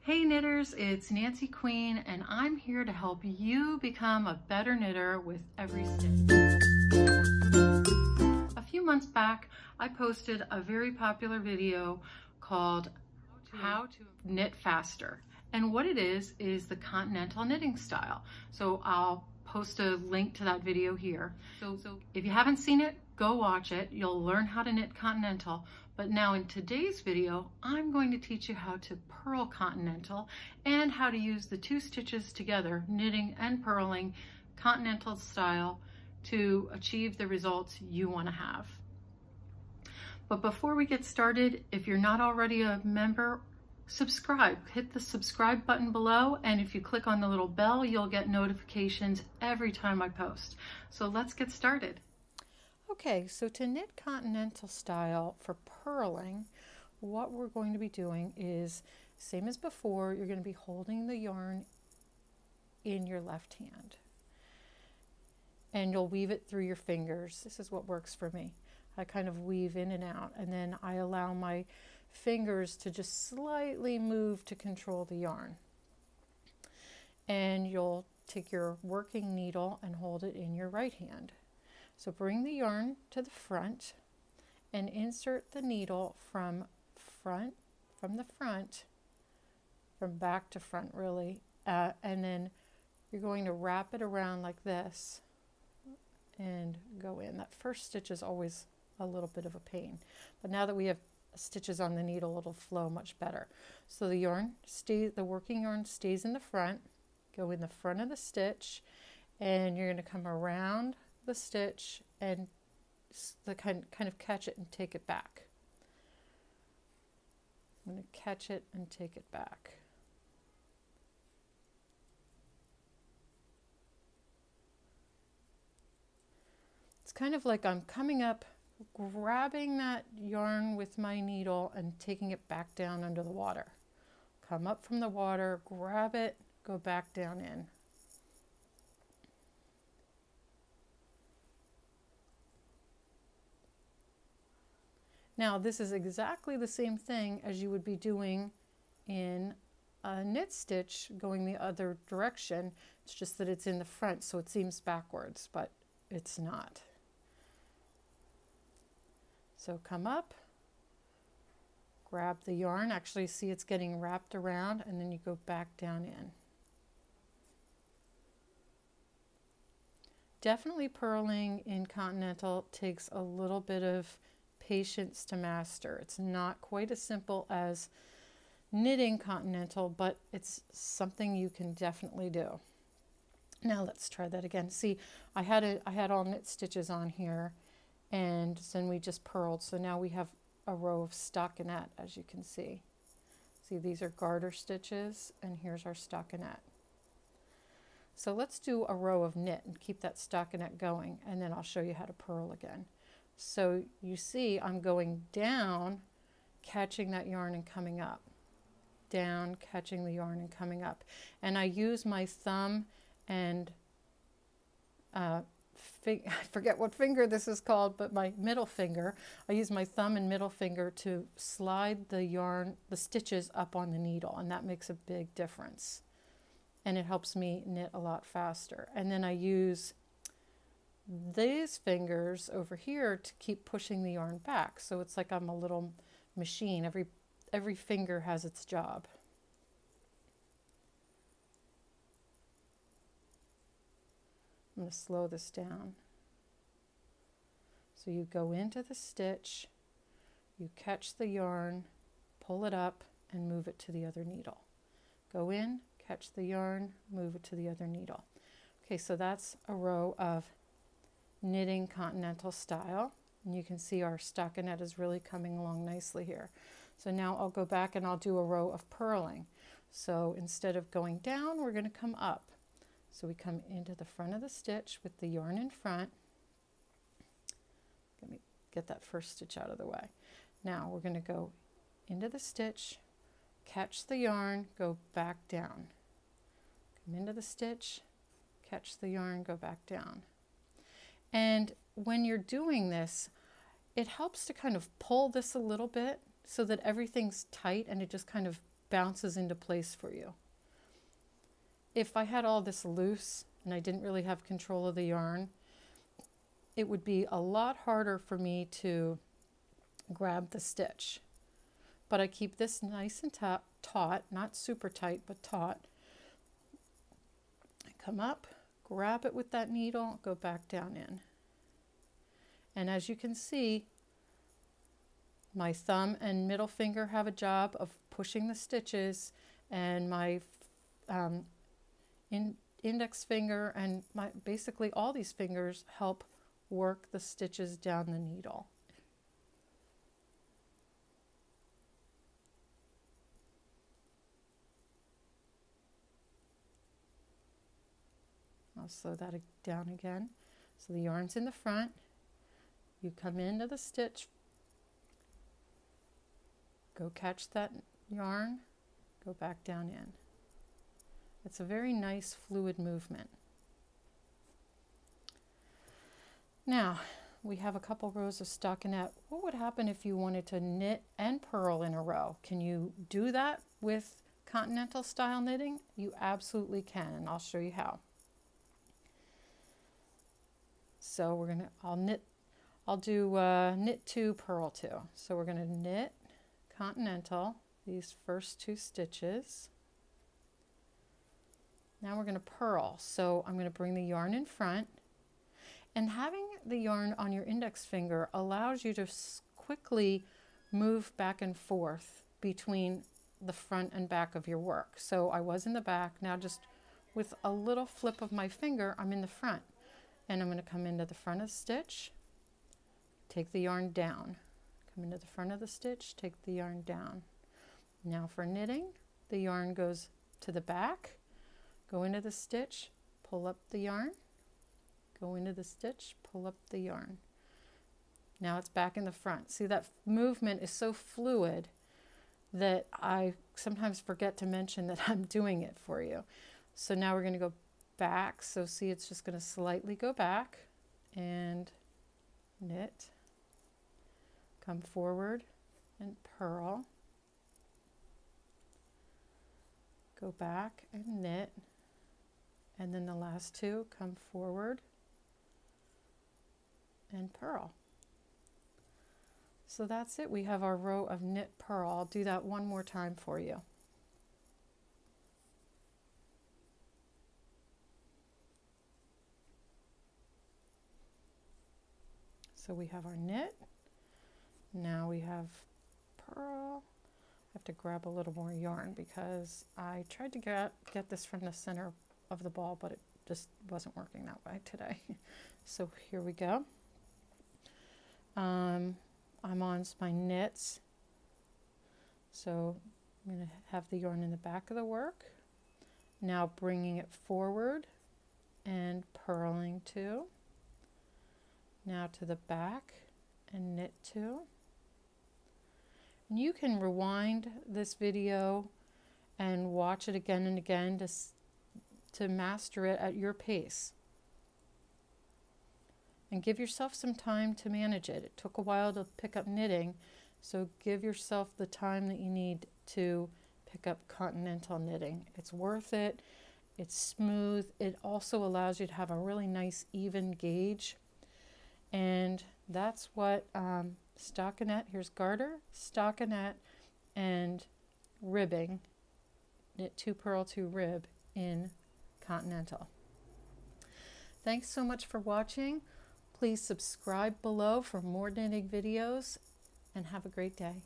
Hey knitters, it's Nancy Queen and I'm here to help you become a better knitter with every stitch. A few months back, I posted a very popular video called How to Knit Faster. And what it is the continental knitting style. So I'll post a link to that video here. So if you haven't seen it, go watch it. You'll learn how to knit continental. But now in today's video, I'm going to teach you how to purl continental and how to use the two stitches together, knitting and purling, continental style, to achieve the results you want to have. But before we get started, if you're not already a member, subscribe. Hit the subscribe button below, and if you click on the little bell, you'll get notifications every time I post. So let's get started. Okay, so to knit continental style for purling, what we're going to be doing is, same as before, you're going to be holding the yarn in your left hand. And you'll weave it through your fingers. This is what works for me. I kind of weave in and out, and then I allow my fingers to just slightly move to control the yarn. And you'll take your working needle and hold it in your right hand. So bring the yarn to the front and insert the needle from back to front really, and then you're going to wrap it around like this and go in. That first stitch is always a little bit of a pain, but now that we have stitches on the needle, it'll flow much better. So the working yarn stays in the front. Go in the front of the stitch, and you're going to come around the stitch and kind of catch it and take it back. I'm going to catch it and take it back. It's kind of like I'm coming up, grabbing that yarn with my needle and taking it back down under the water. Come up from the water, grab it, go back down in. Now this is exactly the same thing as you would be doing in a knit stitch going the other direction. It's just that it's in the front, so it seems backwards, but it's not. So come up, grab the yarn, actually see it's getting wrapped around, and then you go back down in. Definitely purling in continental takes a little bit of patience to master. It's not quite as simple as knitting continental, but it's something you can definitely do. Now let's try that again. See, I had all knit stitches on here, and then we just purled. So now we have a row of stockinette, as you can see. See, these are garter stitches, and here's our stockinette. So let's do a row of knit and keep that stockinette going, and then I'll show you how to purl again. So you see I'm going down, catching that yarn and coming up. Down, catching the yarn and coming up. And I use my thumb and I forget what finger this is called, but my middle finger. I use my thumb and middle finger to slide the yarn, the stitches up on the needle, and that makes a big difference. And it helps me knit a lot faster. And then I use these fingers over here to keep pushing the yarn back. So it's like I'm a little machine. Every finger has its job. I'm going to slow this down. So you go into the stitch, you catch the yarn, pull it up, and move it to the other needle. Go in, catch the yarn, move it to the other needle. Okay, so that's a row of knitting continental style, and you can see our stockinette is really coming along nicely here. So now I'll go back and I'll do a row of purling. So instead of going down, we're going to come up. So we come into the front of the stitch with the yarn in front. Let me get that first stitch out of the way. Now we're going to go into the stitch, catch the yarn, go back down. Come into the stitch, catch the yarn, go back down. And when you're doing this, it helps to kind of pull this a little bit so that everything's tight and it just kind of bounces into place for you. If I had all this loose and I didn't really have control of the yarn, it would be a lot harder for me to grab the stitch. But I keep this nice and taut, not super tight, but taut. I come up, grab it with that needle, go back down in. And as you can see, my thumb and middle finger have a job of pushing the stitches, and my index finger and basically all these fingers help work the stitches down the needle. I'll slow that down again. So the yarn's in the front. You come into the stitch, go catch that yarn, go back down in. It's a very nice fluid movement. Now, we have a couple rows of stockinette. What would happen if you wanted to knit and purl in a row? Can you do that with continental style knitting? You absolutely can, and I'll show you how. So I'll do knit 2, purl 2. So we're gonna knit continental, these first 2 stitches. Now we're gonna purl. So I'm gonna bring the yarn in front, and having the yarn on your index finger allows you to quickly move back and forth between the front and back of your work. So I was in the back, now just with a little flip of my finger, I'm in the front. And I'm going to come into the front of the stitch, take the yarn down, come into the front of the stitch, take the yarn down. Now for knitting, the yarn goes to the back, go into the stitch, pull up the yarn, go into the stitch, pull up the yarn. Now it's back in the front. See, that movement is so fluid that I sometimes forget to mention that I'm doing it for you. So now we're going to go back. So see, it's just going to slightly go back and knit, come forward and purl, go back and knit, and then the last 2 come forward and purl. So that's it. We have our row of knit purl. I'll do that one more time for you. So we have our knit, now we have purl. I have to grab a little more yarn because I tried to get this from the center of the ball, but it just wasn't working that way today. So here we go. I'm on my knits. So I'm going to have the yarn in the back of the work. Now bringing it forward and purling 2. Now to the back and knit 2. And you can rewind this video and watch it again and again to master it at your pace. And give yourself some time to manage it. It took a while to pick up knitting, so give yourself the time that you need to pick up continental knitting. It's worth it. It's smooth. It also allows you to have a really nice even gauge. And that's what stockinette, here's garter, stockinette, and ribbing, knit 2, purl 2, rib in continental. Thanks so much for watching. Please subscribe below for more knitting videos, and have a great day.